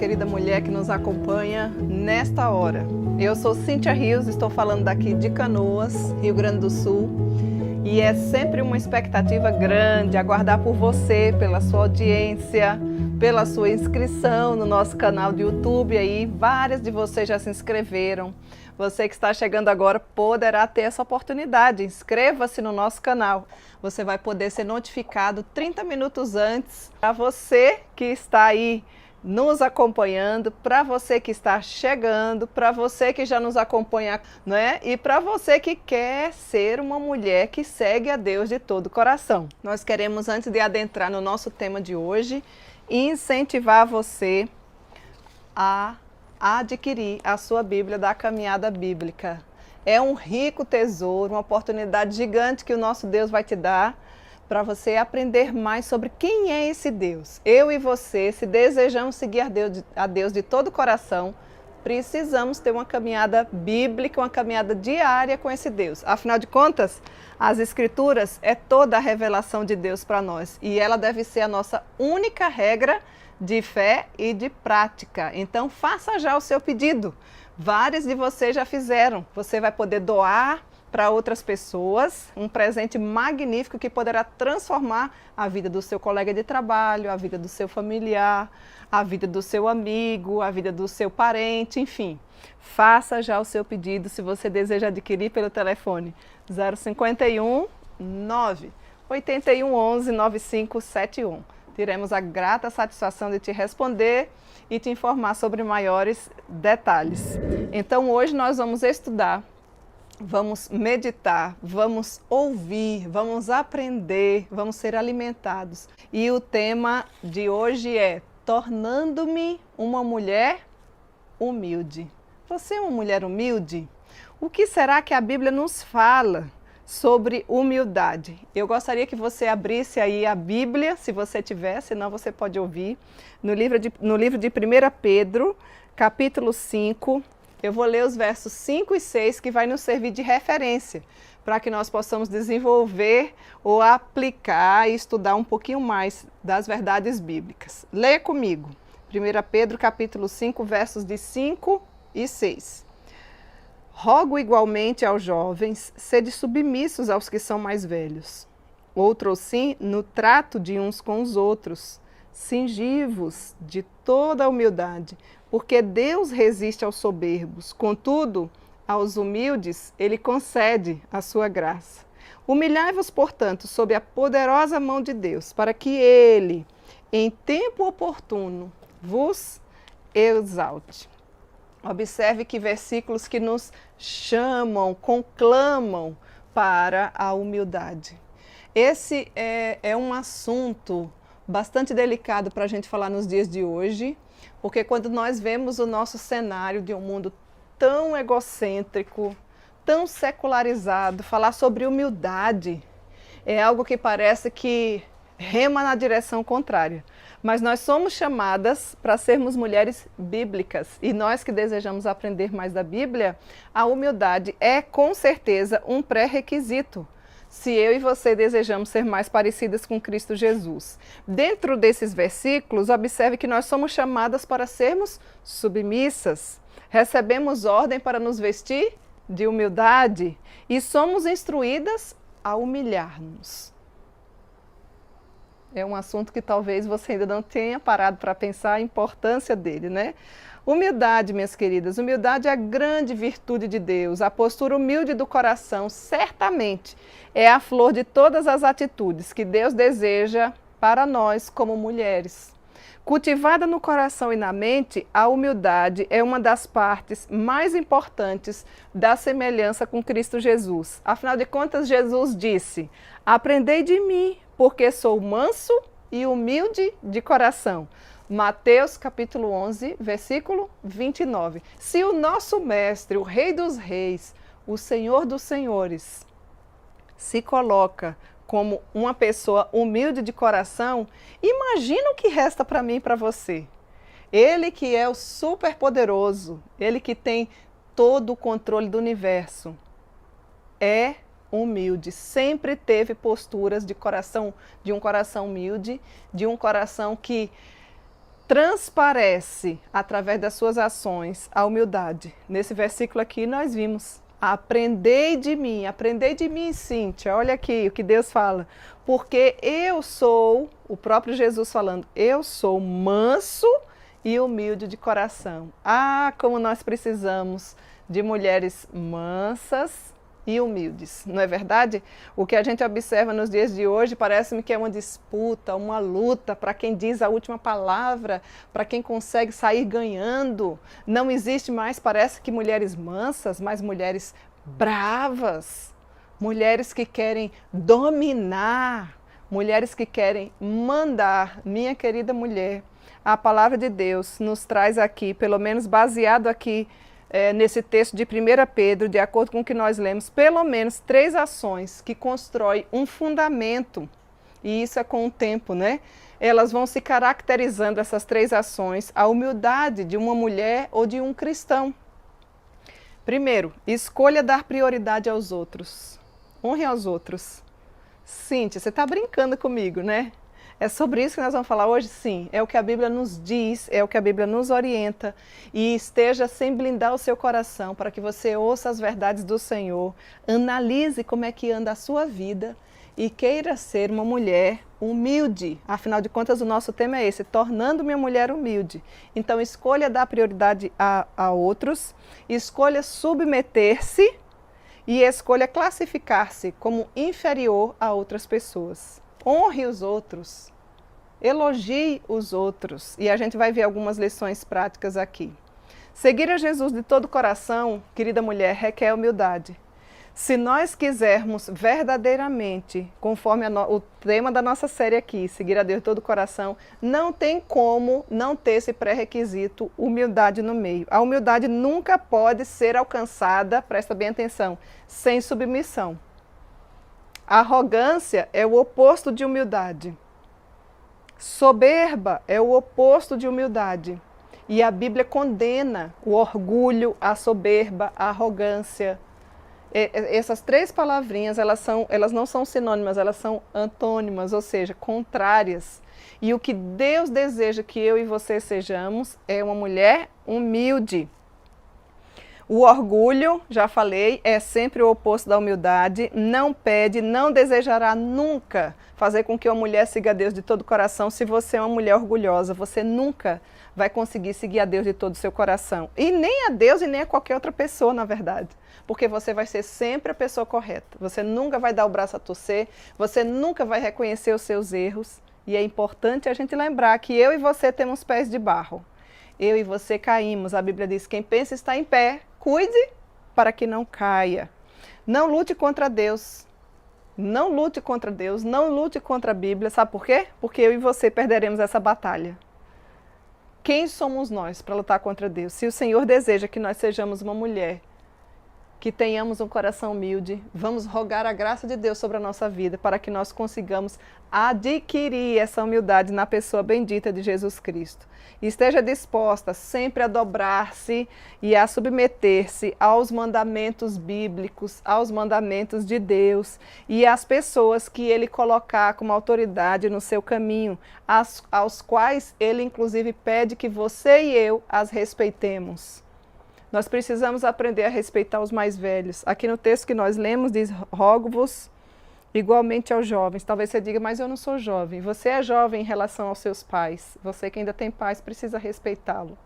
querida mulher que nos acompanha nesta hora. Eu sou Cíntia Rios, estou falando daqui de Canoas, Rio Grande do Sul, e é sempre uma expectativa grande aguardar por você, pela sua audiência, pela sua inscrição no nosso canal do YouTube. Aí várias de vocês já se inscreveram. Você que está chegando agora poderá ter essa oportunidade. Inscreva-se no nosso canal. Você vai poder ser notificado 30 minutos antes. Para você que está aí nos acompanhando, para você que está chegando, para você que já nos acompanha, não é? E para você que quer ser uma mulher que segue a Deus de todo o coração. Nós queremos, antes de adentrar no nosso tema de hoje, incentivar você a adquirir a sua Bíblia da Caminhada Bíblica. É um rico tesouro, uma oportunidade gigante que o nosso Deus vai te dar para você aprender mais sobre quem é esse Deus. Eu e você, se desejamos seguir a Deus de todo o coração, precisamos ter uma caminhada bíblica, uma caminhada diária com esse Deus. Afinal de contas, as Escrituras é toda a revelação de Deus para nós e ela deve ser a nossa única regra de fé e de prática. Então faça já o seu pedido. Vários de vocês já fizeram. Você vai poder doar para outras pessoas um presente magnífico que poderá transformar a vida do seu colega de trabalho, a vida do seu familiar, a vida do seu amigo, a vida do seu parente, enfim. Faça já o seu pedido se você deseja adquirir pelo telefone 051 9 81 11 9571. Teremos a grata satisfação de te responder e te informar sobre maiores detalhes. Então hoje nós vamos estudar, vamos meditar, vamos ouvir, vamos aprender, vamos ser alimentados. E o tema de hoje é tornando-me uma mulher humilde. Você é uma mulher humilde? O que será que a Bíblia nos fala sobre humildade? Eu gostaria que você abrisse aí a Bíblia, se você tiver, senão você pode ouvir, no livro de 1 Pedro, capítulo 5, eu vou ler os versos 5 e 6, que vai nos servir de referência, para que nós possamos desenvolver ou aplicar e estudar um pouquinho mais das verdades bíblicas. Leia comigo, 1 Pedro, capítulo 5, versos de 5 e 6. Rogo igualmente aos jovens, sede submissos aos que são mais velhos. Outrosim, no trato de uns com os outros, cingivos de toda a humildade, porque Deus resiste aos soberbos, contudo, aos humildes ele concede a sua graça. Humilhai-vos, portanto, sob a poderosa mão de Deus, para que ele, em tempo oportuno, vos exalte. Observe que versículos que nos chamam, conclamam para a humildade. Esse é um assunto bastante delicado para a gente falar nos dias de hoje, porque quando nós vemos o nosso cenário de um mundo tão egocêntrico, tão secularizado, falar sobre humildade é algo que parece que rema na direção contrária. Mas nós somos chamadas para sermos mulheres bíblicas e nós que desejamos aprender mais da Bíblia, a humildade é com certeza um pré-requisito se eu e você desejamos ser mais parecidas com Cristo Jesus. Dentro desses versículos, observe que nós somos chamadas para sermos submissas, recebemos ordem para nos vestir de humildade e somos instruídas a humilhar-nos. É um assunto que talvez você ainda não tenha parado para pensar a importância dele, né? Humildade, minhas queridas, humildade é a grande virtude de Deus. A postura humilde do coração, certamente, é a flor de todas as atitudes que Deus deseja para nós como mulheres. Cultivada no coração e na mente, a humildade é uma das partes mais importantes da semelhança com Cristo Jesus. Afinal de contas, Jesus disse: aprendei de mim, porque sou manso e humilde de coração. Mateus capítulo 11, versículo 29. Se o nosso mestre, o Rei dos Reis, o Senhor dos Senhores, se coloca como uma pessoa humilde de coração, imagina o que resta para mim e para você. Ele que é o superpoderoso, ele que tem todo o controle do universo, é humilde, sempre teve posturas de um coração humilde, de um coração que transparece através das suas ações a humildade. Nesse versículo aqui nós vimos: aprendei de mim, Cíntia, olha aqui o que Deus fala, porque eu sou, o próprio Jesus falando, eu sou manso e humilde de coração. Ah, como nós precisamos de mulheres mansas e humildes, não é verdade? O que a gente observa nos dias de hoje parece-me que é uma disputa, uma luta para quem diz a última palavra, para quem consegue sair ganhando. Não existe mais, parece que mulheres mansas, mas mulheres bravas, mulheres que querem dominar, mulheres que querem mandar. Minha querida mulher, a palavra de Deus nos traz aqui, pelo menos baseado aqui nesse texto de 1 Pedro, de acordo com o que nós lemos, pelo menos 3 ações que constroem um fundamento, e isso é com o tempo, né? Elas vão se caracterizando, essas 3 ações, a humildade de uma mulher ou de um cristão. Primeiro, escolha dar prioridade aos outros. Honre aos outros. Cíntia, você está brincando comigo, né? É sobre isso que nós vamos falar hoje? Sim, é o que a Bíblia nos diz, é o que a Bíblia nos orienta, e esteja sem blindar o seu coração para que você ouça as verdades do Senhor, analise como é que anda a sua vida e queira ser uma mulher humilde. Afinal de contas, o nosso tema é esse, tornando-me uma mulher humilde. Então, escolha dar prioridade a outros, escolha submeter-se e escolha classificar-se como inferior a outras pessoas. Honre os outros, elogie os outros, e a gente vai ver algumas lições práticas aqui. Seguir a Jesus de todo o coração, querida mulher, requer humildade. Se nós quisermos verdadeiramente, conforme o tema da nossa série aqui, seguir a Deus de todo o coração, não tem como não ter esse pré-requisito, humildade no meio. A humildade nunca pode ser alcançada, presta bem atenção, sem submissão. A arrogância é o oposto de humildade. Soberba é o oposto de humildade. E a Bíblia condena o orgulho, a soberba, a arrogância. Essas 3 palavrinhas, elas não são sinônimas, elas são antônimas, ou seja, contrárias. E o que Deus deseja que eu e você sejamos é uma mulher humilde. O orgulho, já falei, é sempre o oposto da humildade, não pede, não desejará nunca fazer com que uma mulher siga a Deus de todo o coração. Se você é uma mulher orgulhosa, você nunca vai conseguir seguir a Deus de todo o seu coração. E nem a Deus e nem a qualquer outra pessoa, na verdade. Porque você vai ser sempre a pessoa correta. Você nunca vai dar o braço a torcer, você nunca vai reconhecer os seus erros. E é importante a gente lembrar que eu e você temos pés de barro. Eu e você caímos. A Bíblia diz: quem pensa está em pé, cuide para que não caia. Não lute contra Deus. Não lute contra Deus, não lute contra a Bíblia. Sabe por quê? Porque eu e você perderemos essa batalha. Quem somos nós para lutar contra Deus? Se o Senhor deseja que nós sejamos uma mulher, que tenhamos um coração humilde, vamos rogar a graça de Deus sobre a nossa vida para que nós consigamos adquirir essa humildade na pessoa bendita de Jesus Cristo. E esteja disposta sempre a dobrar-se e a submeter-se aos mandamentos bíblicos, aos mandamentos de Deus e às pessoas que Ele colocar como autoridade no seu caminho, aos quais Ele inclusive pede que você e eu as respeitemos. Nós precisamos aprender a respeitar os mais velhos. Aqui no texto que nós lemos diz: rogo-vos igualmente aos jovens. Talvez você diga: mas eu não sou jovem. Você é jovem em relação aos seus pais. Você que ainda tem pais precisa respeitá-lo.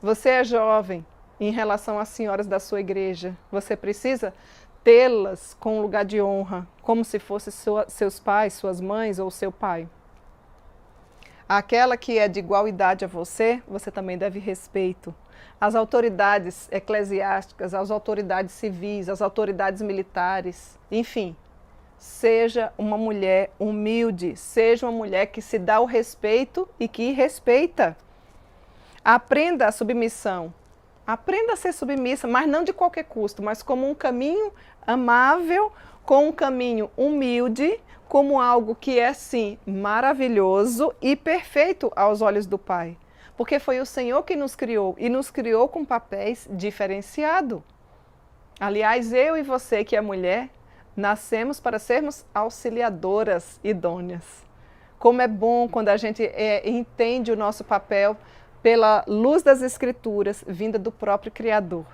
Você é jovem em relação às senhoras da sua igreja. Você precisa tê-las com um lugar de honra, como se fossem seus pais, suas mães ou seu pai. Aquela que é de igual idade a você, você também deve respeito. As autoridades eclesiásticas, as autoridades civis, as autoridades militares, enfim. Seja uma mulher humilde, seja uma mulher que se dá o respeito e que respeita. Aprenda a submissão. Aprenda a ser submissa, mas não de qualquer custo, mas como um caminho amável, com um caminho humilde, como algo que é, sim, maravilhoso e perfeito aos olhos do Pai. Porque foi o Senhor que nos criou e nos criou com papéis diferenciados. Aliás, eu e você que é mulher, nascemos para sermos auxiliadoras idôneas. Como é bom quando a gente entende o nosso papel pela luz das Escrituras, vinda do próprio Criador.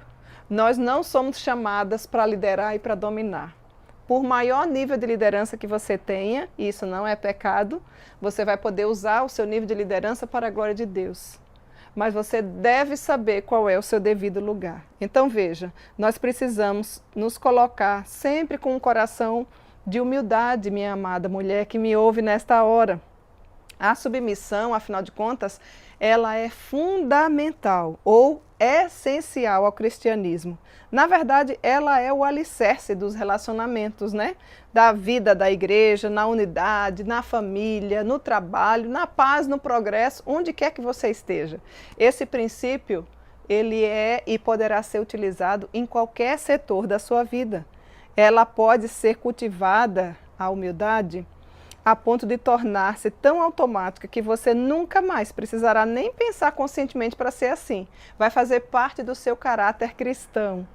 Nós não somos chamadas para liderar e para dominar. Por maior nível de liderança que você tenha, e isso não é pecado, você vai poder usar o seu nível de liderança para a glória de Deus. Mas você deve saber qual é o seu devido lugar. Então veja, nós precisamos nos colocar sempre com um coração de humildade, minha amada mulher que me ouve nesta hora. A submissão, afinal de contas, ela é fundamental ou essencial ao cristianismo. Na verdade, ela é o alicerce dos relacionamentos, né? Da vida da igreja, na unidade, na família, no trabalho, na paz, no progresso, onde quer que você esteja. Esse princípio, ele é e poderá ser utilizado em qualquer setor da sua vida. Ela pode ser cultivada, a humildade, a ponto de tornar-se tão automática que você nunca mais precisará nem pensar conscientemente para ser assim. Vai fazer parte do seu caráter cristão.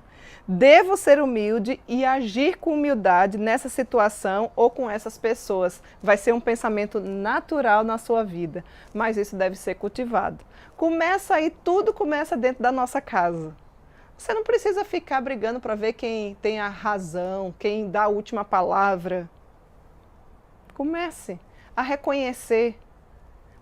Devo ser humilde e agir com humildade nessa situação ou com essas pessoas. Vai ser um pensamento natural na sua vida, mas isso deve ser cultivado. Começa aí, tudo começa dentro da nossa casa. Você não precisa ficar brigando para ver quem tem a razão, quem dá a última palavra. Comece a reconhecer.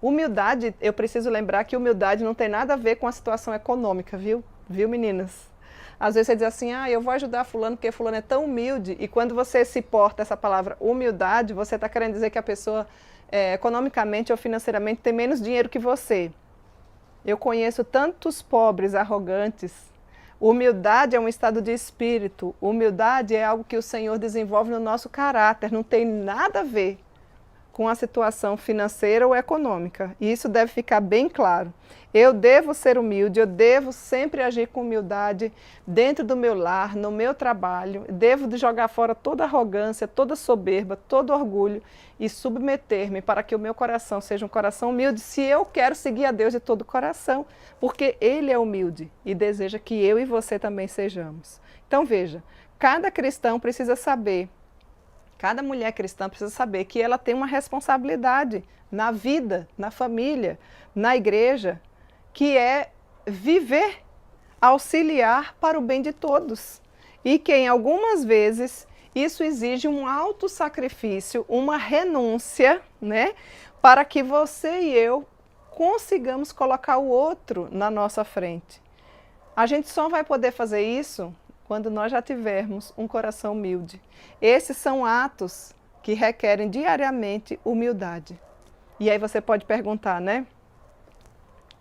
Humildade, eu preciso lembrar que humildade não tem nada a ver com a situação econômica, viu? Viu, meninas? Às vezes você diz assim, eu vou ajudar fulano porque fulano é tão humilde. E quando você se porta essa palavra humildade, você está querendo dizer que a pessoa economicamente ou financeiramente tem menos dinheiro que você. Eu conheço tantos pobres arrogantes. Humildade é um estado de espírito. Humildade é algo que o Senhor desenvolve no nosso caráter. Não tem nada a ver com a situação financeira ou econômica. E isso deve ficar bem claro. Eu devo ser humilde, eu devo sempre agir com humildade dentro do meu lar, no meu trabalho. Devo de jogar fora toda arrogância, toda soberba, todo orgulho e submeter-me para que o meu coração seja um coração humilde, se eu quero seguir a Deus de todo o coração, porque Ele é humilde e deseja que eu e você também sejamos. Então veja, cada cristão precisa saber, cada mulher cristã precisa saber que ela tem uma responsabilidade na vida, na família, na igreja, que é viver, auxiliar para o bem de todos. E que em algumas vezes isso exige um alto sacrifício, uma renúncia, né, para que você e eu consigamos colocar o outro na nossa frente. A gente só vai poder fazer isso quando nós já tivermos um coração humilde. Esses são atos que requerem diariamente humildade. E aí você pode perguntar, né?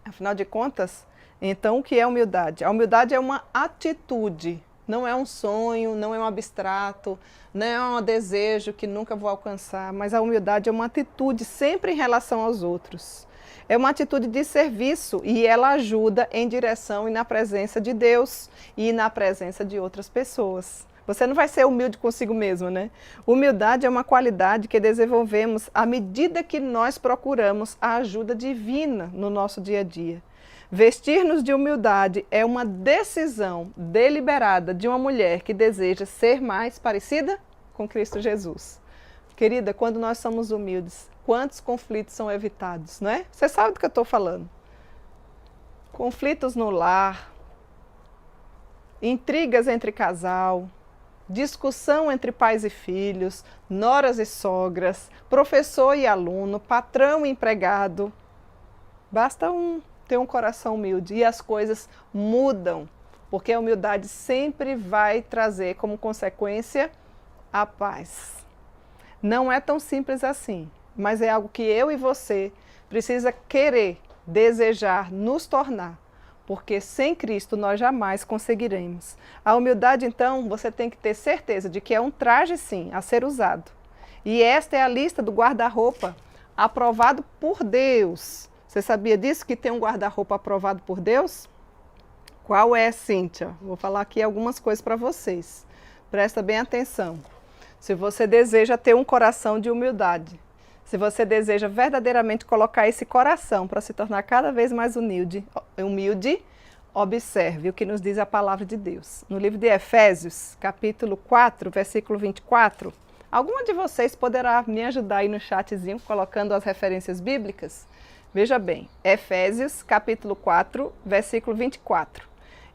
Afinal de contas, então o que é humildade? A humildade é uma atitude, não é um sonho, não é um abstrato, não é um desejo que nunca vou alcançar, mas a humildade é uma atitude sempre em relação aos outros. É uma atitude de serviço e ela ajuda em direção e na presença de Deus e na presença de outras pessoas. Você não vai ser humilde consigo mesmo, né? Humildade é uma qualidade que desenvolvemos à medida que nós procuramos a ajuda divina no nosso dia a dia. Vestir-nos de humildade é uma decisão deliberada de uma mulher que deseja ser mais parecida com Cristo Jesus. Querida, quando nós somos humildes, quantos conflitos são evitados, não é? Você sabe do que eu estou falando. Conflitos no lar, intrigas entre casal, discussão entre pais e filhos, noras e sogras, professor e aluno, patrão e empregado. Basta ter um coração humilde e as coisas mudam, porque a humildade sempre vai trazer como consequência a paz. Não é tão simples assim, mas é algo que eu e você precisa querer, desejar, nos tornar, porque sem Cristo nós jamais conseguiremos. A humildade, então, você tem que ter certeza de que é um traje, sim, a ser usado. E esta é a lista do guarda-roupa aprovado por Deus. Você sabia disso, que tem um guarda-roupa aprovado por Deus? Qual é, Cíntia? Vou falar aqui algumas coisas para vocês. Presta bem atenção. Se você deseja ter um coração de humildade, se você deseja verdadeiramente colocar esse coração para se tornar cada vez mais humilde, observe o que nos diz a palavra de Deus. No livro de Efésios, capítulo 4, versículo 24, Alguma de vocês poderá me ajudar aí no chatzinho, colocando as referências bíblicas? Veja bem, Efésios capítulo 4, versículo 24.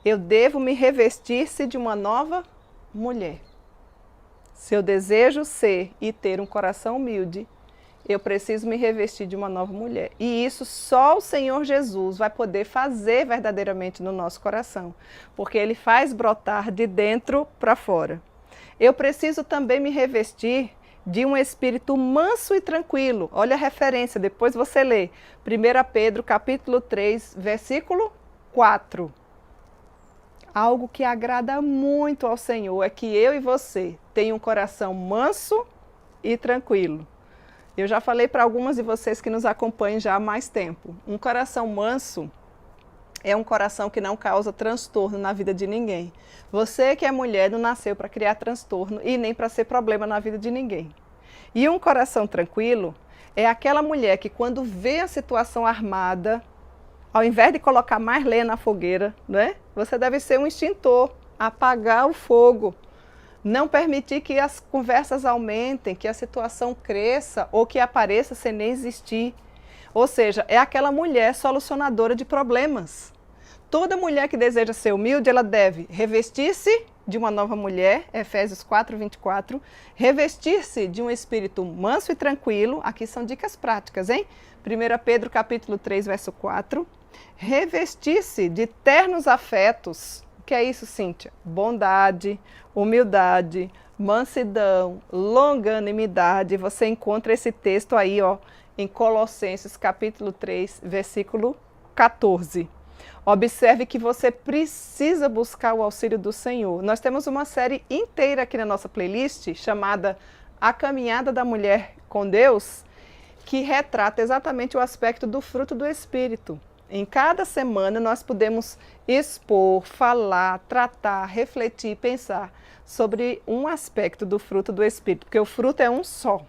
Eu devo me revestir-se de uma nova mulher. Se eu desejo ser e ter um coração humilde, eu preciso me revestir de uma nova mulher. E isso só o Senhor Jesus vai poder fazer verdadeiramente no nosso coração, porque Ele faz brotar de dentro para fora. Eu preciso também me revestir de um espírito manso e tranquilo. Olha a referência, depois você lê. 1 Pedro capítulo 3, versículo 4. Algo que agrada muito ao Senhor é que eu e você tenham um coração manso e tranquilo. Eu já falei para algumas de vocês que nos acompanham já há mais tempo. Um coração manso é um coração que não causa transtorno na vida de ninguém. Você que é mulher não nasceu para criar transtorno e nem para ser problema na vida de ninguém. E um coração tranquilo é aquela mulher que quando vê a situação armada, ao invés de colocar mais lenha na fogueira, né, você deve ser um extintor, apagar o fogo. Não permitir que as conversas aumentem, que a situação cresça ou que apareça sem nem existir. Ou seja, é aquela mulher solucionadora de problemas. Toda mulher que deseja ser humilde, ela deve revestir-se de uma nova mulher, Efésios 4, 24, revestir-se de um espírito manso e tranquilo, aqui são dicas práticas, hein? 1 Pedro capítulo 3, verso 4, revestir-se de ternos afetos. O que é isso, Cíntia? Bondade, humildade, mansidão, longanimidade. Você encontra esse texto aí, ó, em Colossenses capítulo 3, versículo 14. Observe que você precisa buscar o auxílio do Senhor. Nós temos uma série inteira aqui na nossa playlist chamada A Caminhada da Mulher com Deus, que retrata exatamente o aspecto do fruto do Espírito. Em cada semana nós podemos expor, falar, tratar, refletir, pensar sobre um aspecto do fruto do Espírito, porque o fruto é um só,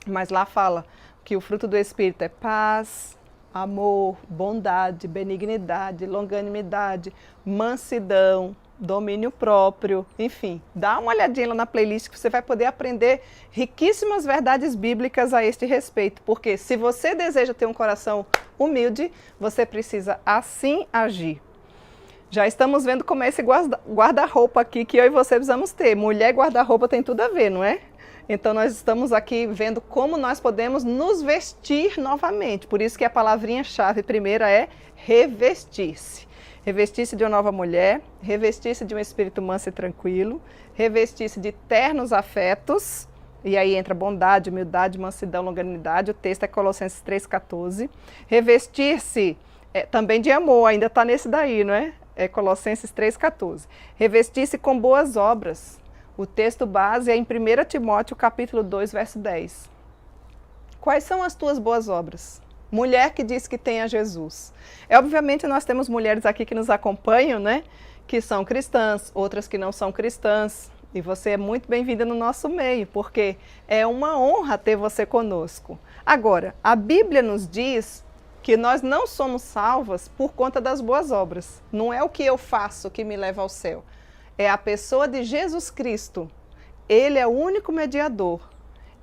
mas lá fala que o fruto do Espírito é paz, amor, bondade, benignidade, longanimidade, mansidão, domínio próprio, enfim. Dá uma olhadinha lá na playlist que você vai poder aprender riquíssimas verdades bíblicas a este respeito, porque se você deseja ter um coração humilde, você precisa assim agir. Já estamos vendo como é esse guarda-roupa aqui que eu e você precisamos ter. Mulher guarda-roupa tem tudo a ver, não é? Então nós estamos aqui vendo como nós podemos nos vestir novamente. Por isso que a palavrinha-chave primeira é revestir-se. Revestir-se de uma nova mulher, revestir-se de um espírito manso e tranquilo, revestir-se de ternos afetos, e aí entra bondade, humildade, mansidão, longanimidade, o texto é Colossenses 3,14. Revestir-se também de amor, ainda está nesse daí, não é? É Colossenses 3,14. Revestir-se com boas obras. O texto base é em 1 Timóteo capítulo 2, verso 10. Quais são as tuas boas obras? Mulher que diz que tem a Jesus. Obviamente nós temos mulheres aqui que nos acompanham, né? Que são cristãs, outras que não são cristãs. E você é muito bem-vinda no nosso meio, porque é uma honra ter você conosco. Agora, a Bíblia nos diz que nós não somos salvas por conta das boas obras. Não é o que eu faço que me leva ao céu. É a pessoa de Jesus Cristo. Ele é o único mediador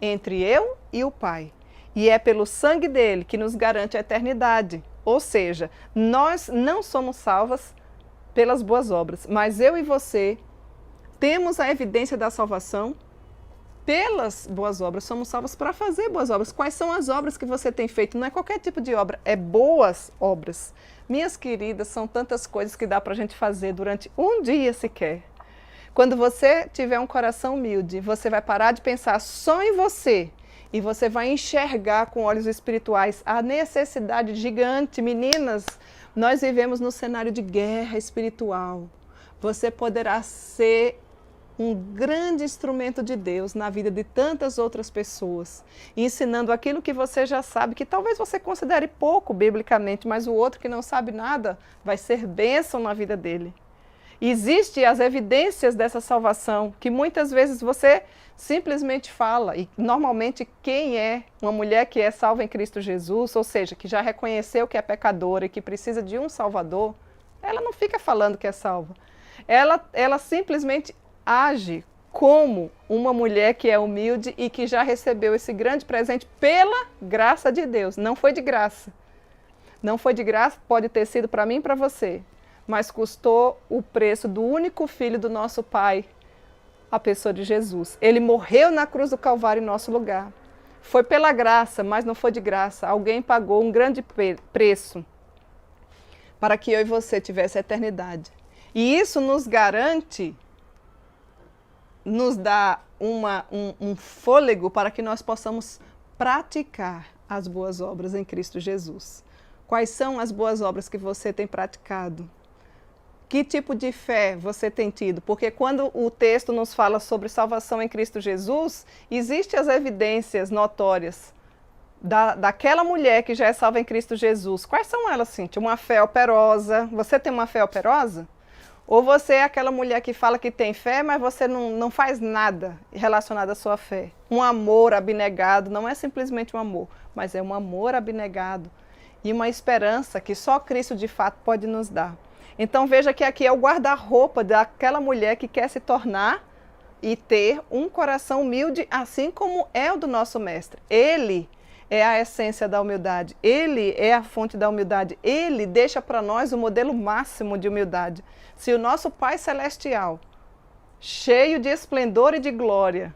entre eu e o Pai. E é pelo sangue dele que nos garante a eternidade. Ou seja, nós não somos salvas pelas boas obras, mas eu e você temos a evidência da salvação pelas boas obras. Somos salvos para fazer boas obras. Quais são as obras que você tem feito? Não é qualquer tipo de obra, é boas obras. Minhas queridas, são tantas coisas que dá para a gente fazer durante um dia sequer. Quando você tiver um coração humilde, você vai parar de pensar só em você e você vai enxergar com olhos espirituais a necessidade gigante. Meninas, nós vivemos no cenário de guerra espiritual. Você poderá ser um grande instrumento de Deus na vida de tantas outras pessoas, ensinando aquilo que você já sabe, que talvez você considere pouco biblicamente, mas o outro que não sabe nada vai ser bênção na vida dele. Existem as evidências dessa salvação, que muitas vezes você simplesmente fala, e normalmente quem é uma mulher que é salva em Cristo Jesus, ou seja, que já reconheceu que é pecadora e que precisa de um Salvador, ela não fica falando que é salva. Ela simplesmente age como uma mulher que é humilde e que já recebeu esse grande presente pela graça de Deus. Não foi de graça. Não foi de graça, pode ter sido para mim e para você, mas custou o preço do único filho do nosso Pai, a pessoa de Jesus. Ele morreu na cruz do Calvário em nosso lugar. Foi pela graça, mas não foi de graça. Alguém pagou um grande preço para que eu e você tivesse a eternidade. E isso nos garante, nos dá um fôlego para que nós possamos praticar as boas obras em Cristo Jesus. Quais são as boas obras que você tem praticado? Que tipo de fé você tem tido? Porque quando o texto nos fala sobre salvação em Cristo Jesus, existem as evidências notórias daquela mulher que já é salva em Cristo Jesus. Quais são elas, Cíntia? Uma fé operosa. Você tem uma fé operosa? Ou você é aquela mulher que fala que tem fé, mas você não faz nada relacionado à sua fé? Um amor abnegado, não é simplesmente um amor, mas é um amor abnegado e uma esperança que só Cristo de fato pode nos dar. Então veja que aqui é o guarda-roupa daquela mulher que quer se tornar e ter um coração humilde, assim como é o do nosso mestre. Ele é a essência da humildade, ele é a fonte da humildade, ele deixa para nós o modelo máximo de humildade. Se o nosso Pai Celestial, cheio de esplendor e de glória,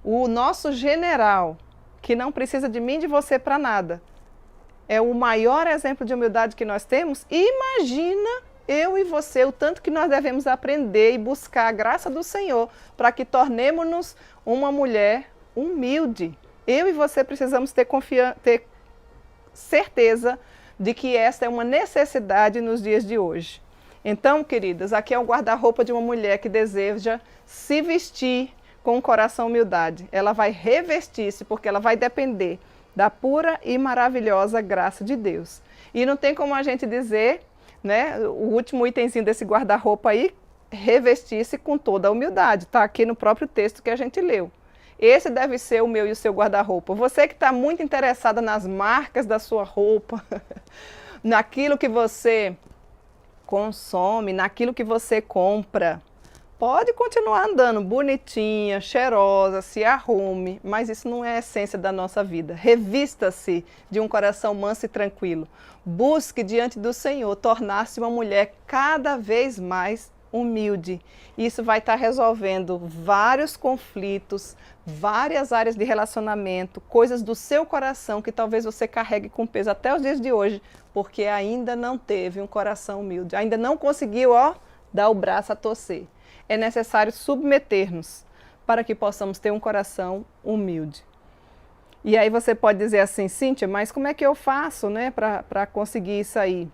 o nosso general, que não precisa de mim e de você para nada, é o maior exemplo de humildade que nós temos, imagina eu e você, o tanto que nós devemos aprender e buscar a graça do Senhor para que tornemos-nos uma mulher humilde. Eu e você precisamos ter certeza de que essa é uma necessidade nos dias de hoje. Então, queridas, aqui é o guarda-roupa de uma mulher que deseja se vestir com o coração humildade. Ela vai revestir-se porque ela vai depender da pura e maravilhosa graça de Deus. E não tem como a gente dizer, né, o último itemzinho desse guarda-roupa aí, revestir-se com toda a humildade. Está aqui no próprio texto que a gente leu. Esse deve ser o meu e o seu guarda-roupa. Você que está muito interessada nas marcas da sua roupa, naquilo que você consome, naquilo que você compra, pode continuar andando bonitinha, cheirosa, se arrume, mas isso não é a essência da nossa vida. Revista-se de um coração manso e tranquilo. Busque diante do Senhor tornar-se uma mulher cada vez mais humilde. Isso vai estar resolvendo vários conflitos, várias áreas de relacionamento, coisas do seu coração que talvez você carregue com peso até os dias de hoje, porque ainda não teve um coração humilde, ainda não conseguiu, dar o braço a torcer. É necessário submeter-nos para que possamos ter um coração humilde. E aí você pode dizer assim, Cíntia, mas como é que eu faço, né, para conseguir isso aí?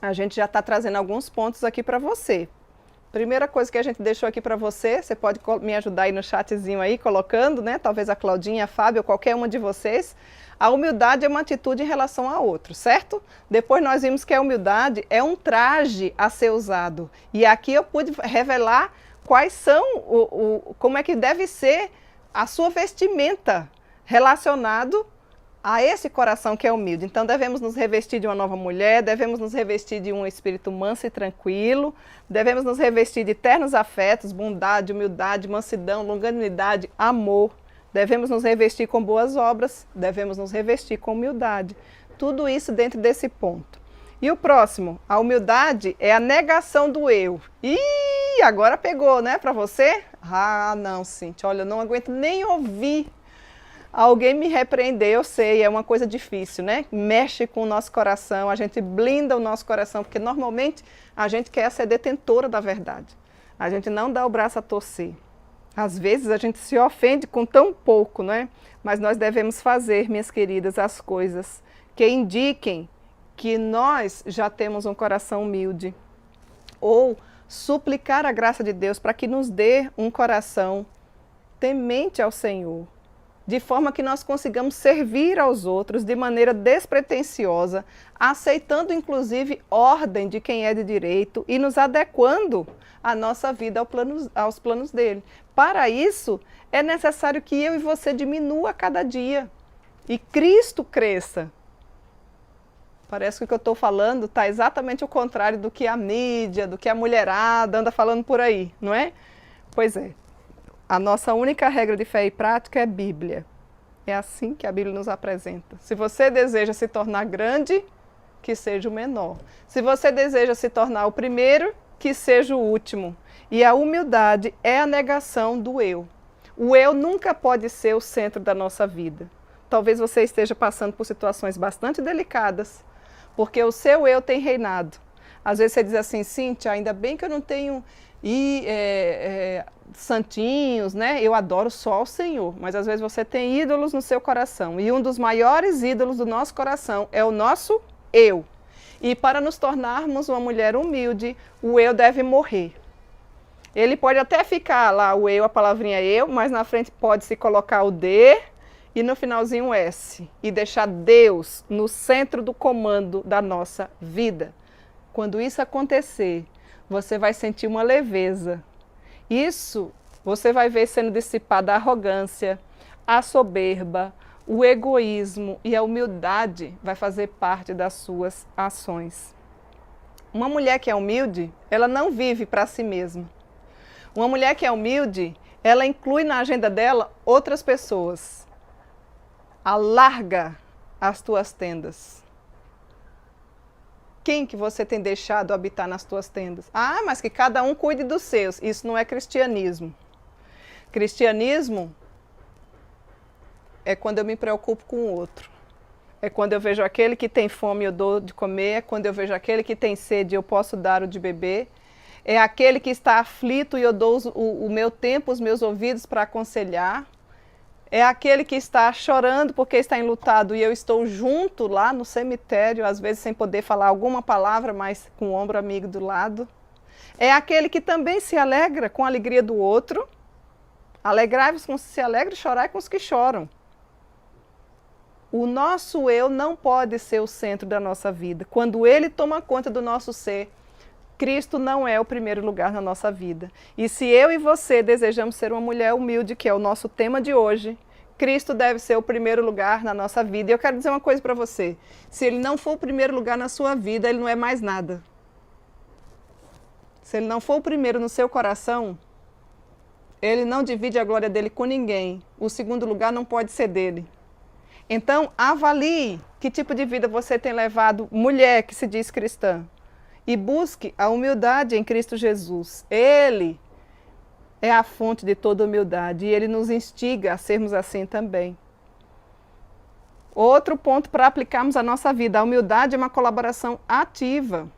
A gente já está trazendo alguns pontos aqui para você. Primeira coisa que a gente deixou aqui para você, você pode me ajudar aí no chatzinho aí, colocando, né? Talvez a Claudinha, a Fábio, ou qualquer uma de vocês. A humildade é uma atitude em relação a outro, certo? Depois nós vimos que a humildade é um traje a ser usado. E aqui eu pude revelar quais são, como é que deve ser a sua vestimenta relacionado a esse coração que é humilde. Então devemos nos revestir de uma nova mulher, devemos nos revestir de um espírito manso e tranquilo, devemos nos revestir de ternos afetos, bondade, humildade, mansidão, longanimidade, amor. Devemos nos revestir com boas obras, devemos nos revestir com humildade. Tudo isso dentro desse ponto. E o próximo, a humildade é a negação do eu. Ih, agora pegou, né, para você? Ah, não, Cíntia, olha, eu não aguento nem ouvir alguém me repreender, eu sei, é uma coisa difícil, né? Mexe com o nosso coração, a gente blinda o nosso coração, porque normalmente a gente quer ser detentora da verdade. A gente não dá o braço a torcer. Às vezes a gente se ofende com tão pouco, né? Mas nós devemos fazer, minhas queridas, as coisas que indiquem que nós já temos um coração humilde. Ou suplicar a graça de Deus para que nos dê um coração temente ao Senhor, de forma que nós consigamos servir aos outros de maneira despretensiosa, aceitando inclusive ordem de quem é de direito e nos adequando a nossa vida aos planos dele. Para isso, é necessário que eu e você diminua a cada dia e Cristo cresça. Parece que o que eu estou falando está exatamente o contrário do que a mídia, do que a mulherada anda falando por aí, não é? Pois é. A nossa única regra de fé e prática é Bíblia. É assim que a Bíblia nos apresenta. Se você deseja se tornar grande, que seja o menor. Se você deseja se tornar o primeiro, que seja o último. E a humildade é a negação do eu. O eu nunca pode ser o centro da nossa vida. Talvez você esteja passando por situações bastante delicadas, porque o seu eu tem reinado. Às vezes você diz assim, Cíntia, ainda bem que eu não tenho santinhos, né? Eu adoro só o Senhor, mas às vezes você tem ídolos no seu coração. E um dos maiores ídolos do nosso coração é o nosso eu. E para nos tornarmos uma mulher humilde, o eu deve morrer. Ele pode até ficar lá, o eu, a palavrinha eu, mas na frente pode se colocar o D e no finalzinho o S. E deixar Deus no centro do comando da nossa vida. Quando isso acontecer, você vai sentir uma leveza. Isso você vai ver sendo dissipada a arrogância, a soberba, o egoísmo e a humildade vai fazer parte das suas ações. Uma mulher que é humilde, ela não vive para si mesma. Uma mulher que é humilde, ela inclui na agenda dela outras pessoas. Alarga as tuas tendas. Quem que você tem deixado habitar nas tuas tendas? Ah, mas que cada um cuide dos seus. Isso não é cristianismo. Cristianismo é quando eu me preocupo com o outro. É quando eu vejo aquele que tem fome e eu dou de comer. É quando eu vejo aquele que tem sede e eu posso dar o de beber. É aquele que está aflito e eu dou o meu tempo, os meus ouvidos para aconselhar. É aquele que está chorando porque está enlutado e eu estou junto lá no cemitério, às vezes sem poder falar alguma palavra, mas com o ombro amigo do lado. É aquele que também se alegra com a alegria do outro. Alegrai-vos com os que se alegram e chorai com os que choram. O nosso eu não pode ser o centro da nossa vida. Quando ele toma conta do nosso ser, Cristo não é o primeiro lugar na nossa vida. E se eu e você desejamos ser uma mulher humilde, que é o nosso tema de hoje, Cristo deve ser o primeiro lugar na nossa vida. E eu quero dizer uma coisa para você. Se ele não for o primeiro lugar na sua vida, ele não é mais nada. Se ele não for o primeiro no seu coração, ele não divide a glória dele com ninguém. O segundo lugar não pode ser dele. Então, avalie que tipo de vida você tem levado, mulher que se diz cristã. E busque a humildade em Cristo Jesus. Ele é a fonte de toda humildade e ele nos instiga a sermos assim também. Outro ponto para aplicarmos a nossa vida, a humildade é uma colaboração ativa.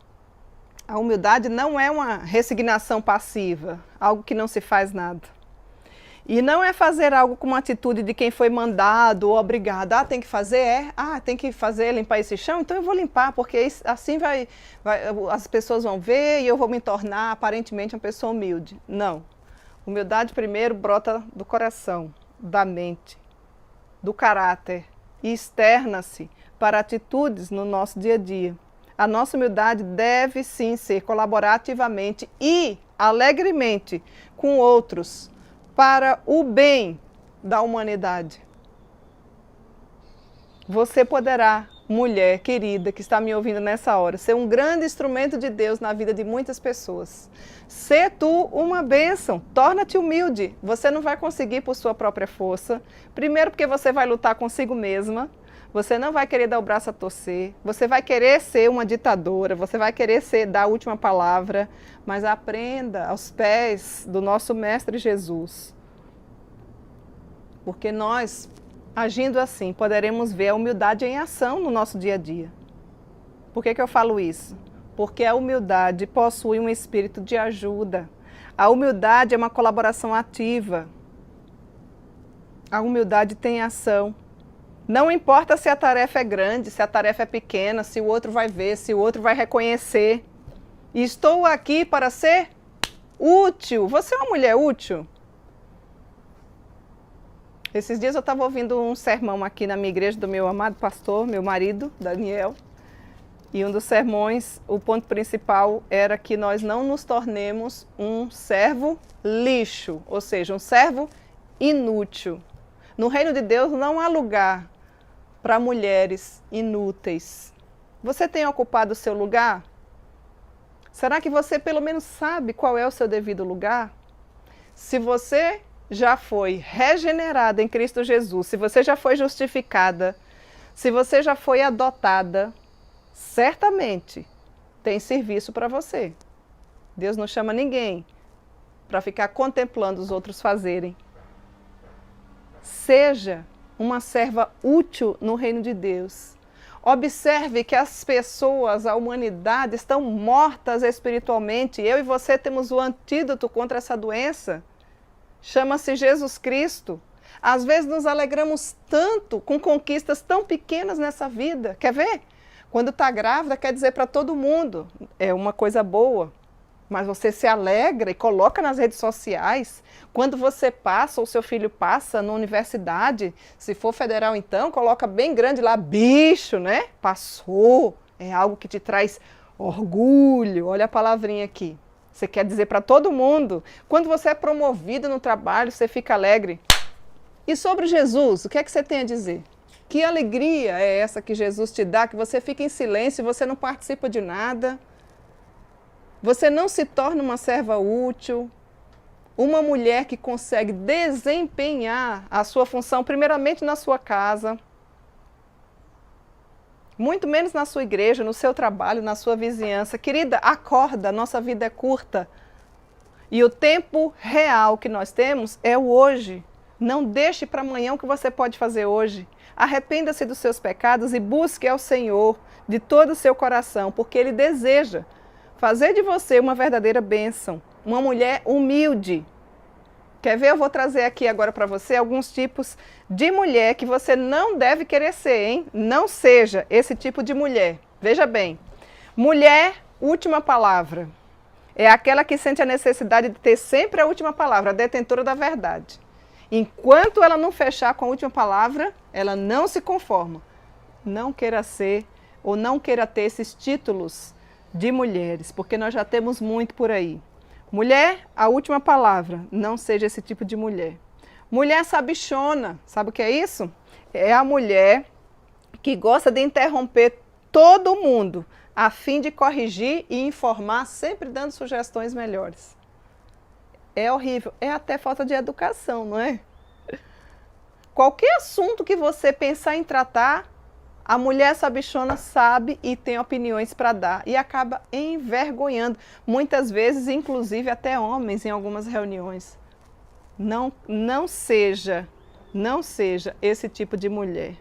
A humildade não é uma resignação passiva, algo que não se faz nada. E não é fazer algo com uma atitude de quem foi mandado ou obrigado. Ah, tem que fazer? Tem que fazer, limpar esse chão? Então eu vou limpar, porque assim as pessoas vão ver e eu vou me tornar aparentemente uma pessoa humilde. Não. Humildade primeiro brota do coração, da mente, do caráter e externa-se para atitudes no nosso dia a dia. A nossa humildade deve sim ser colaborar ativamente e alegremente com outros, para o bem da humanidade. Você poderá, mulher querida que está me ouvindo nessa hora, ser um grande instrumento de Deus na vida de muitas pessoas. Sê tu uma bênção, torna-te humilde. Você não vai conseguir por sua própria força. Primeiro porque você vai lutar consigo mesma. Você não vai querer dar o braço a torcer, você vai querer ser uma ditadora, você vai querer dar a última palavra, mas aprenda aos pés do nosso Mestre Jesus. Porque nós, agindo assim, poderemos ver a humildade em ação no nosso dia a dia. Por que eu falo isso? Porque a humildade possui um espírito de ajuda. A humildade é uma colaboração ativa. A humildade tem ação. Não importa se a tarefa é grande, se a tarefa é pequena, se o outro vai ver, se o outro vai reconhecer. Estou aqui para ser útil. Você é uma mulher útil? Esses dias eu estava ouvindo um sermão aqui na minha igreja do meu amado pastor, meu marido, Daniel. E um dos sermões, o ponto principal era que nós não nos tornemos um servo lixo, ou seja, um servo inútil. No reino de Deus não há lugar para mulheres inúteis. Você tem ocupado o seu lugar? Será que você pelo menos sabe qual é o seu devido lugar? Se você já foi regenerada em Cristo Jesus, se você já foi justificada, se você já foi adotada, certamente tem serviço para você. Deus não chama ninguém para ficar contemplando os outros fazerem. Seja uma serva útil no reino de Deus. Observe que as pessoas, a humanidade, estão mortas espiritualmente. Eu e você temos o antídoto contra essa doença. Chama-se Jesus Cristo. Às vezes nos alegramos tanto com conquistas tão pequenas nessa vida. Quer ver? Quando está grávida, quer dizer para todo mundo, é uma coisa boa. Mas você se alegra e coloca nas redes sociais. Quando você passa, ou seu filho passa na universidade, se for federal então, coloca bem grande lá, bicho, né? Passou. É algo que te traz orgulho. Olha a palavrinha aqui. Você quer dizer para todo mundo. Quando você é promovido no trabalho, você fica alegre. E sobre Jesus, o que é que você tem a dizer? Que alegria é essa que Jesus te dá, que você fica em silêncio e você não participa de nada? Você não se torna uma serva útil, uma mulher que consegue desempenhar a sua função, primeiramente na sua casa, muito menos na sua igreja, no seu trabalho, na sua vizinhança. Querida, acorda, nossa vida é curta. E o tempo real que nós temos é o hoje. Não deixe para amanhã o que você pode fazer hoje. Arrependa-se dos seus pecados e busque ao Senhor de todo o seu coração, porque Ele deseja fazer de você uma verdadeira bênção, uma mulher humilde. Quer ver? Eu vou trazer aqui agora para você alguns tipos de mulher que você não deve querer ser, hein? Não seja esse tipo de mulher. Veja bem, mulher, última palavra. É aquela que sente a necessidade de ter sempre a última palavra, a detentora da verdade. Enquanto ela não fechar com a última palavra, ela não se conforma. Não queira ser ou não queira ter esses títulos de mulheres, porque nós já temos muito por aí. Mulher, a última palavra, não seja esse tipo de mulher. Mulher sabichona, sabe o que é isso? É a mulher que gosta de interromper todo mundo, a fim de corrigir e informar, sempre dando sugestões melhores. É horrível, é até falta de educação, não é? Qualquer assunto que você pensar em tratar, a mulher sabichona sabe e tem opiniões para dar e acaba envergonhando, muitas vezes, inclusive até homens em algumas reuniões. Não seja esse tipo de mulher.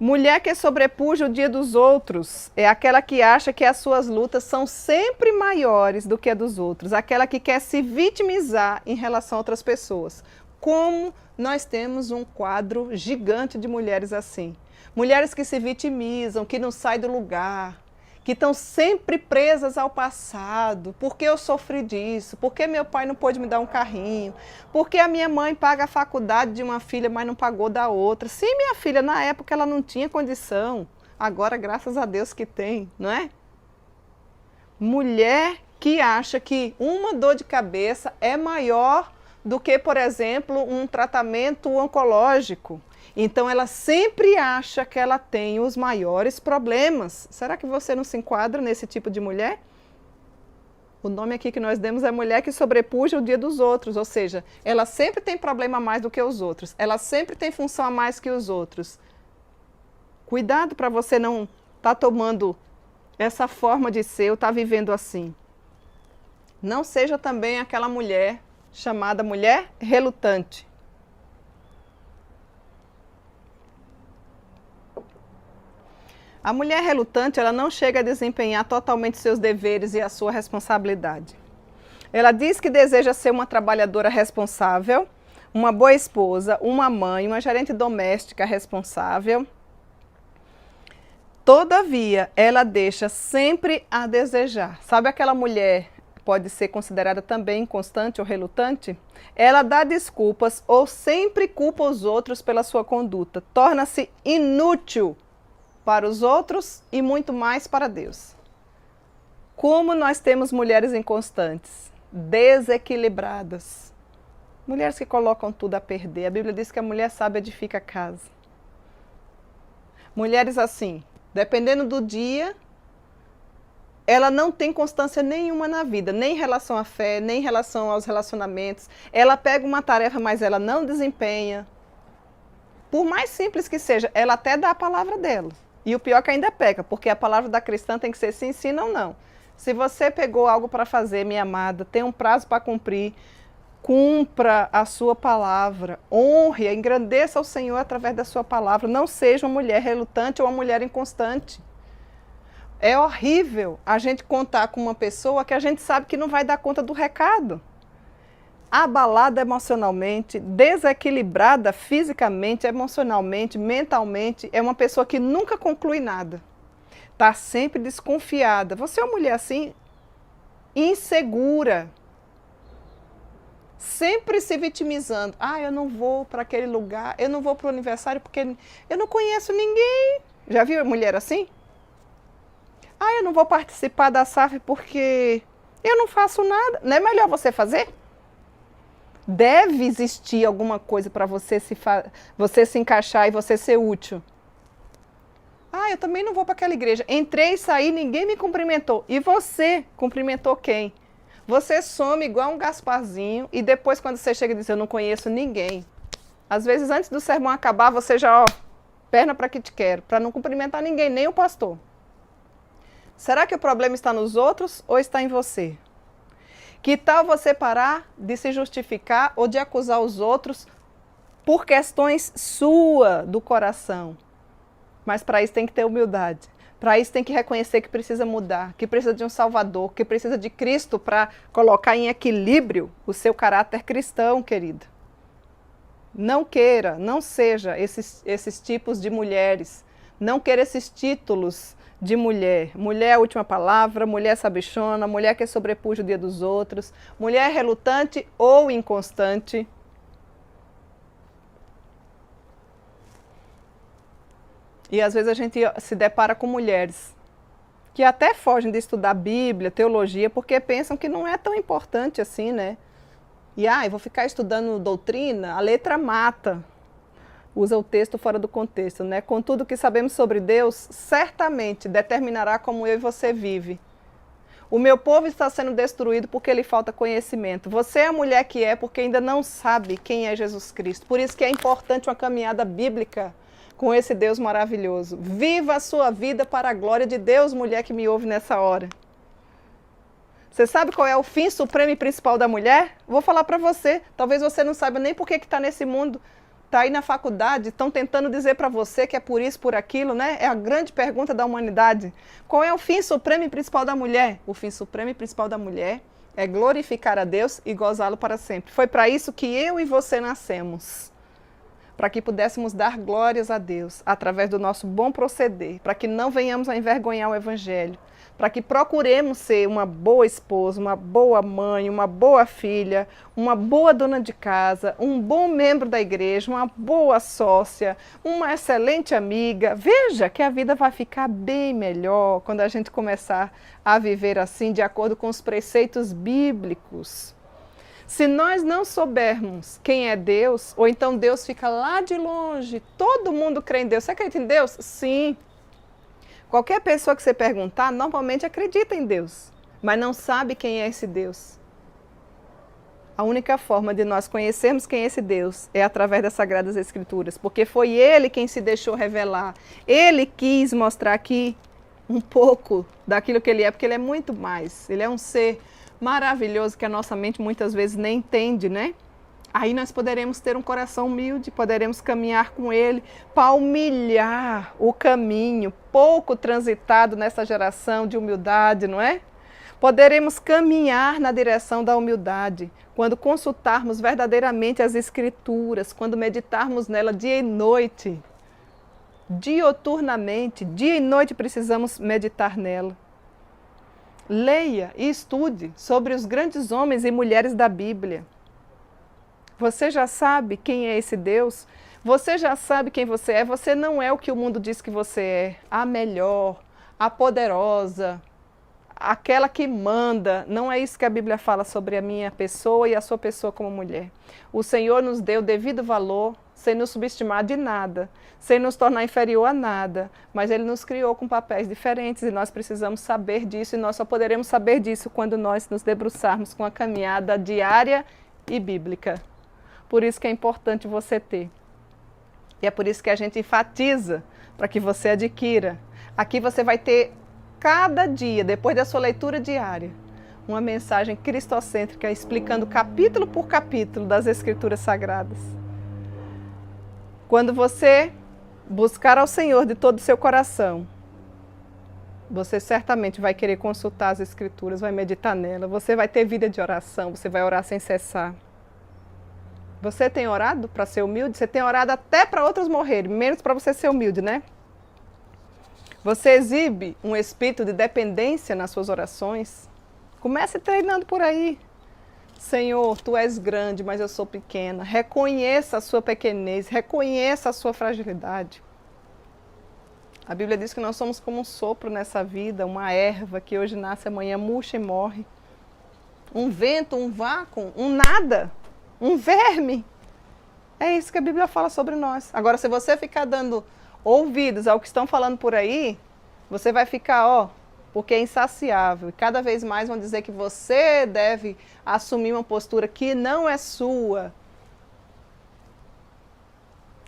Mulher que sobrepuja o dia dos outros é aquela que acha que as suas lutas são sempre maiores do que a dos outros, aquela que quer se vitimizar em relação a outras pessoas. Como nós temos um quadro gigante de mulheres assim. Mulheres que se vitimizam, que não saem do lugar, que estão sempre presas ao passado. Por que eu sofri disso? Por que meu pai não pôde me dar um carrinho? Por que a minha mãe paga a faculdade de uma filha, mas não pagou da outra? Sim, minha filha, na época ela não tinha condição. Agora, graças a Deus que tem, não é? Mulher que acha que uma dor de cabeça é maior do que, por exemplo, um tratamento oncológico. Então, ela sempre acha que ela tem os maiores problemas. Será que você não se enquadra nesse tipo de mulher? O nome aqui que nós demos é mulher que sobrepuja o dia dos outros, ou seja, ela sempre tem problema a mais do que os outros. Ela sempre tem função a mais que os outros. Cuidado para você não estar tomando essa forma de ser ou estar vivendo assim. Não seja também aquela mulher chamada mulher relutante. A mulher relutante, ela não chega a desempenhar totalmente seus deveres e a sua responsabilidade. Ela diz que deseja ser uma trabalhadora responsável, uma boa esposa, uma mãe, uma gerente doméstica responsável. Todavia, ela deixa sempre a desejar. Sabe aquela mulher que pode ser considerada também inconstante ou relutante? Ela dá desculpas ou sempre culpa os outros pela sua conduta. Torna-se inútil para os outros e muito mais para Deus. Como nós temos mulheres inconstantes, desequilibradas, mulheres que colocam tudo a perder. A Bíblia diz que a mulher sábia edifica a casa. Mulheres assim, dependendo do dia, ela não tem constância nenhuma na vida, nem em relação à fé, nem em relação aos relacionamentos. Ela pega uma tarefa, mas ela não desempenha. Por mais simples que seja, ela até dá a palavra dela. E o pior é que ainda peca, porque a palavra da cristã tem que ser sim, sim, não, não. Se você pegou algo para fazer, minha amada, tem um prazo para cumprir, cumpra a sua palavra, honre, engrandeça o Senhor através da sua palavra. Não seja uma mulher relutante ou uma mulher inconstante. É horrível a gente contar com uma pessoa que a gente sabe que não vai dar conta do recado. Abalada emocionalmente, desequilibrada fisicamente, emocionalmente, mentalmente, é uma pessoa que nunca conclui nada. Está sempre desconfiada. Você é uma mulher assim, insegura. Sempre se vitimizando. Ah, eu não vou para aquele lugar, eu não vou para o aniversário porque eu não conheço ninguém. Já viu mulher assim? Ah, eu não vou participar da SAF porque eu não faço nada. Não é melhor você fazer? Deve existir alguma coisa para você se encaixar e você ser útil. Ah, eu também não vou para aquela igreja. Entrei e saí, ninguém me cumprimentou. E você cumprimentou quem? Você some igual um Gasparzinho e depois quando você chega e diz, eu não conheço ninguém. Às vezes antes do sermão acabar, você já, ó, perna para que te quero, para não cumprimentar ninguém, nem o pastor. Será que o problema está nos outros ou está em você? Que tal você parar de se justificar ou de acusar os outros por questões suas do coração? Mas para isso tem que ter humildade. Para isso tem que reconhecer que precisa mudar, que precisa de um Salvador, que precisa de Cristo para colocar em equilíbrio o seu caráter cristão, querida. Não queira, não seja esses tipos de mulheres. Não queira esses títulos de mulher. Mulher é a última palavra, mulher sabichona, mulher que sobrepuja o dia dos outros, mulher relutante ou inconstante. E às vezes a gente se depara com mulheres que até fogem de estudar Bíblia, teologia, porque pensam que não é tão importante assim, né? E, eu vou ficar estudando doutrina, a letra mata. Usa o texto fora do contexto, né? Contudo, o que sabemos sobre Deus, certamente determinará como eu e você vive. O meu povo está sendo destruído porque lhe falta conhecimento. Você é a mulher que é porque ainda não sabe quem é Jesus Cristo. Por isso que é importante uma caminhada bíblica com esse Deus maravilhoso. Viva a sua vida para a glória de Deus, mulher que me ouve nessa hora. Você sabe qual é o fim supremo e principal da mulher? Vou falar para você. Talvez você não saiba nem por que está nesse mundo. Está aí na faculdade, estão tentando dizer para você que é por isso, por aquilo, né? É a grande pergunta da humanidade. Qual é o fim supremo e principal da mulher? O fim supremo e principal da mulher é glorificar a Deus e gozá-lo para sempre. Foi para isso que eu e você nascemos. Para que pudéssemos dar glórias a Deus através do nosso bom proceder, para que não venhamos a envergonhar o Evangelho, para que procuremos ser uma boa esposa, uma boa mãe, uma boa filha, uma boa dona de casa, um bom membro da igreja, uma boa sócia, uma excelente amiga. Veja que a vida vai ficar bem melhor quando a gente começar a viver assim, de acordo com os preceitos bíblicos. Se nós não soubermos quem é Deus, ou então Deus fica lá de longe, todo mundo crê em Deus. Você acredita em Deus? Sim. Qualquer pessoa que você perguntar, normalmente acredita em Deus, mas não sabe quem é esse Deus. A única forma de nós conhecermos quem é esse Deus é através das Sagradas Escrituras, porque foi Ele quem se deixou revelar. Ele quis mostrar aqui um pouco daquilo que Ele é, porque Ele é muito mais. Ele é um ser maravilhoso que a nossa mente muitas vezes nem entende, né? Aí nós poderemos ter um coração humilde, poderemos caminhar com Ele, palmilhar o caminho pouco transitado nessa geração de humildade, não é? Poderemos caminhar na direção da humildade, quando consultarmos verdadeiramente as Escrituras, quando meditarmos nela dia e noite. Dioturnamente, dia e noite precisamos meditar nela. Leia e estude sobre os grandes homens e mulheres da Bíblia. Você já sabe quem é esse Deus? Você já sabe quem você é? Você não é o que o mundo diz que você é. A melhor, a poderosa, aquela que manda. Não é isso que a Bíblia fala sobre a minha pessoa e a sua pessoa como mulher. O Senhor nos deu devido valor sem nos subestimar de nada, sem nos tornar inferior a nada, mas Ele nos criou com papéis diferentes e nós precisamos saber disso, e nós só poderemos saber disso quando nós nos debruçarmos com a caminhada diária e bíblica. Por isso que é importante você ter. E é por isso que a gente enfatiza para que você adquira. Aqui você vai ter cada dia, depois da sua leitura diária, uma mensagem cristocêntrica explicando capítulo por capítulo das Escrituras Sagradas. Quando você buscar ao Senhor de todo o seu coração, você certamente vai querer consultar as Escrituras, vai meditar nela, você vai ter vida de oração, você vai orar sem cessar. Você tem orado para ser humilde? Você tem orado até para outros morrerem, menos para você ser humilde, né? Você exibe um espírito de dependência nas suas orações? Comece treinando por aí. Senhor, Tu és grande, mas eu sou pequena. Reconheça a sua pequenez, reconheça a sua fragilidade. A Bíblia diz que nós somos como um sopro nessa vida, uma erva que hoje nasce, amanhã murcha e morre. Um vento, um vácuo, um nada, um verme. É isso que a Bíblia fala sobre nós. Agora, se você ficar dando ouvidos ao que estão falando por aí, você vai ficar, porque é insaciável. E cada vez mais vão dizer que você deve assumir uma postura que não é sua.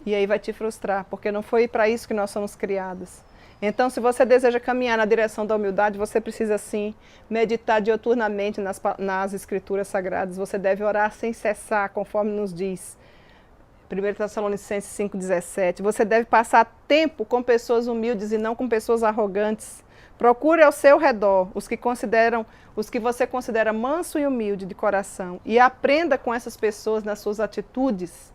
E aí vai te frustrar, porque não foi para isso que nós somos criados. Então, se você deseja caminhar na direção da humildade, você precisa sim meditar diuturnamente nas Escrituras Sagradas. Você deve orar sem cessar, conforme nos diz 1 Tessalonicenses 5,17. Você deve passar tempo com pessoas humildes e não com pessoas arrogantes. Procure ao seu redor os que você considera manso e humilde de coração e aprenda com essas pessoas nas suas atitudes.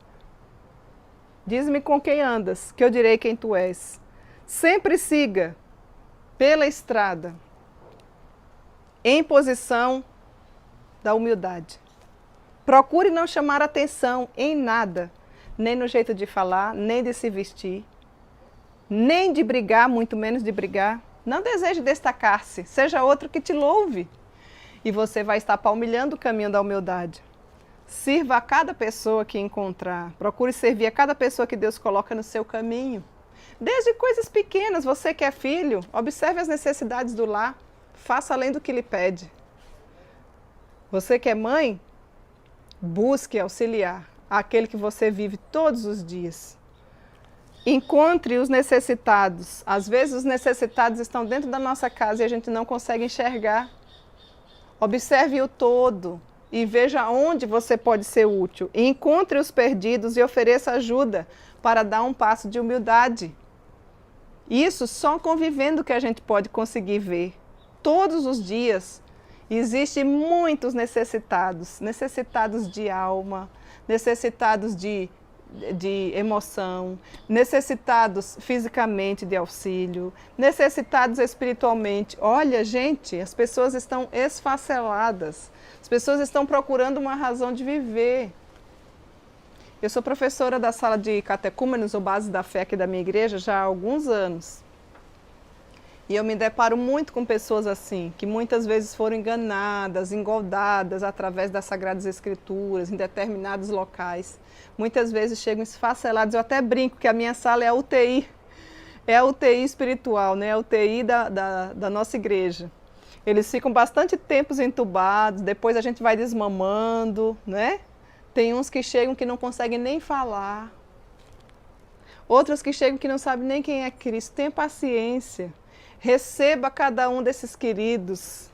Diz-me com quem andas, que eu direi quem tu és. Sempre siga pela estrada em posição da humildade. Procure não chamar atenção em nada, nem no jeito de falar, nem de se vestir, nem de brigar, muito menos de brigar. Não deseje destacar-se, seja outro que te louve. E você vai estar palmilhando o caminho da humildade. Sirva a cada pessoa que encontrar. Procure servir a cada pessoa que Deus coloca no seu caminho. Desde coisas pequenas, você que é filho, observe as necessidades do lar. Faça além do que lhe pede. Você que é mãe, busque auxiliar aquele que você vive todos os dias. Encontre os necessitados. Às vezes os necessitados estão dentro da nossa casa e a gente não consegue enxergar. Observe o todo e veja onde você pode ser útil. Encontre os perdidos e ofereça ajuda para dar um passo de humildade. Isso só convivendo que a gente pode conseguir ver. Todos os dias existem muitos necessitados. Necessitados de alma, necessitados de emoção, necessitados fisicamente de auxílio, necessitados espiritualmente. Olha, gente, as pessoas estão esfaceladas, as pessoas estão procurando uma razão de viver. Eu sou professora da sala de catecúmenos, ou base da fé aqui da minha igreja, já há alguns anos. E eu me deparo muito com pessoas assim, que muitas vezes foram enganadas, engoldadas através das Sagradas Escrituras, em determinados locais. Muitas vezes chegam esfacelados. Eu até brinco que a minha sala é a UTI. É a UTI espiritual, né? A UTI da nossa igreja. Eles ficam bastante tempos entubados, depois a gente vai desmamando, né? Tem uns que chegam que não conseguem nem falar. Outros que chegam que não sabem nem quem é Cristo. Tenha paciência. Receba cada um desses queridos.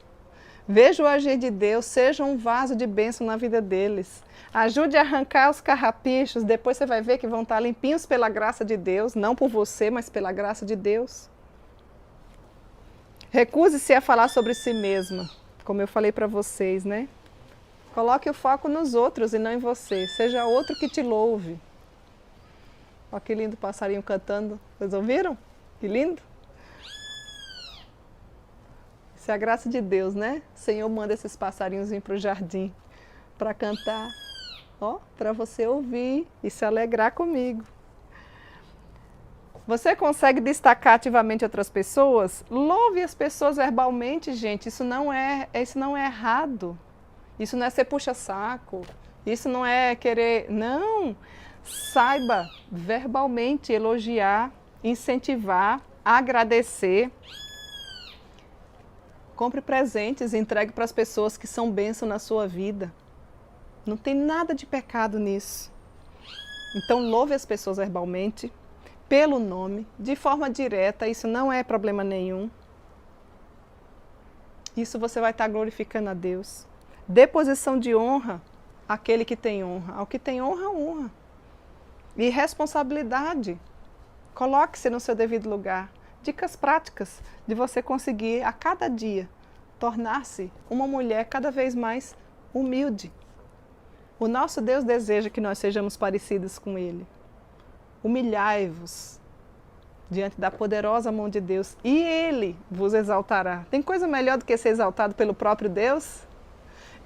Veja o agir de Deus, seja um vaso de bênção na vida deles. Ajude a arrancar os carrapichos, depois você vai ver que vão estar limpinhos pela graça de Deus, não por você, mas pela graça de Deus. Recuse-se a falar sobre si mesma, como eu falei para vocês, né? Coloque o foco nos outros e não em você. Seja outro que te louve. Olha que lindo passarinho cantando. Vocês ouviram? Que lindo. Isso é a graça de Deus, né? O Senhor manda esses passarinhos vir para o jardim para cantar. Ó, para você ouvir e se alegrar comigo. Você consegue destacar ativamente outras pessoas? Louve as pessoas verbalmente, gente. Isso não é errado. Isso não é ser puxa-saco. Isso não é querer... Não! Saiba verbalmente elogiar, incentivar, agradecer. Compre presentes e entregue para as pessoas que são bênção na sua vida. Não tem nada de pecado nisso. Então louve as pessoas verbalmente, pelo nome, de forma direta, isso não é problema nenhum. Isso você vai estar glorificando a Deus. Dê posição de honra àquele que tem honra. Ao que tem honra, honra. E responsabilidade. Coloque-se no seu devido lugar. Dicas práticas de você conseguir a cada dia tornar-se uma mulher cada vez mais humilde. O nosso Deus deseja que nós sejamos parecidos com Ele. Humilhai-vos diante da poderosa mão de Deus e Ele vos exaltará. Tem coisa melhor do que ser exaltado pelo próprio Deus?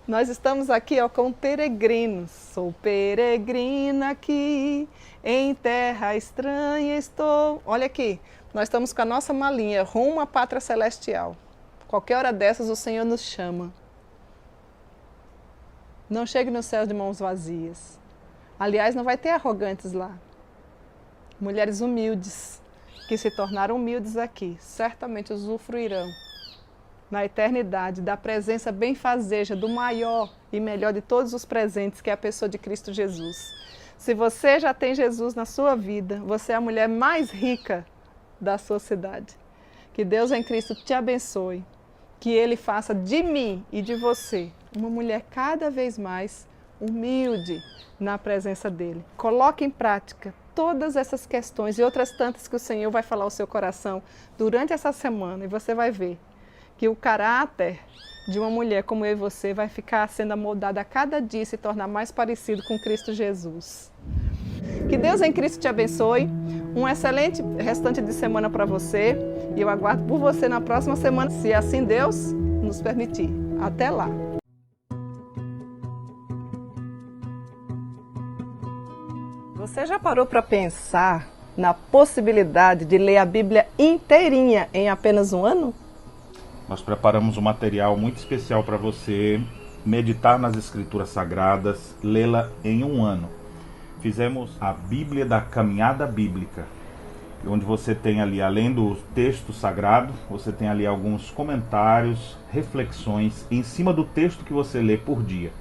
Nós estamos aqui como peregrinos. Sou peregrina aqui, em terra estranha estou. Olha aqui, nós estamos com a nossa malinha rumo à pátria celestial. Qualquer hora dessas o Senhor nos chama. Não chegue no céu de mãos vazias. Aliás, não vai ter arrogantes lá. Mulheres humildes, que se tornaram humildes aqui, certamente usufruirão na eternidade da presença benfazeja do maior e melhor de todos os presentes, que é a pessoa de Cristo Jesus. Se você já tem Jesus na sua vida, você é a mulher mais rica da sua cidade. Que Deus em Cristo te abençoe, que Ele faça de mim e de você uma mulher cada vez mais humilde na presença dEle. Coloque em prática todas essas questões e outras tantas que o Senhor vai falar ao seu coração durante essa semana, e você vai ver que o caráter de uma mulher como eu e você vai ficar sendo amoldado a cada dia e se tornar mais parecido com Cristo Jesus. Que Deus em Cristo te abençoe. Um excelente restante de semana para você. E eu aguardo por você na próxima semana, se assim Deus nos permitir. Até lá! Você já parou para pensar na possibilidade de ler a Bíblia inteirinha em apenas um ano? Nós preparamos um material muito especial para você meditar nas Escrituras Sagradas, lê-la em um ano. Fizemos a Bíblia da Caminhada Bíblica, onde você tem ali, além do texto sagrado, você tem ali alguns comentários, reflexões em cima do texto que você lê por dia,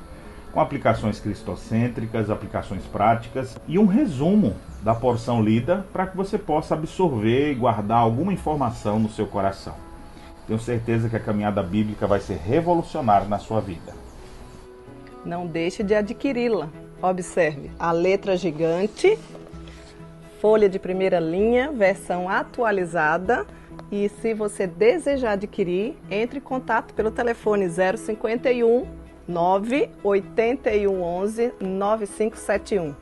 com aplicações cristocêntricas, aplicações práticas e um resumo da porção lida para que você possa absorver e guardar alguma informação no seu coração. Tenho certeza que a caminhada bíblica vai ser revolucionária na sua vida. Não deixe de adquiri-la. Observe a letra gigante, folha de primeira linha, versão atualizada. E se você desejar adquirir, entre em contato pelo telefone 051 981 11 9571.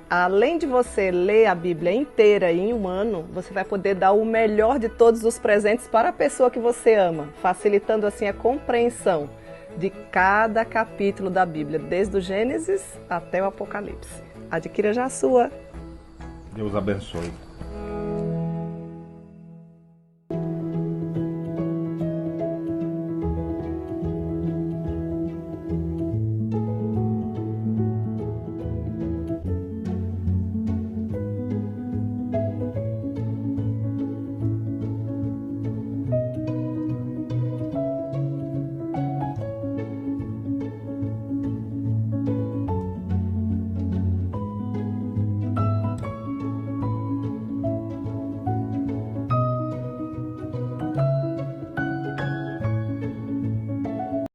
Além de você ler a Bíblia inteira em um ano, você vai poder dar o melhor de todos os presentes para a pessoa que você ama, facilitando assim a compreensão de cada capítulo da Bíblia, desde o Gênesis até o Apocalipse. Adquira já a sua. Deus abençoe.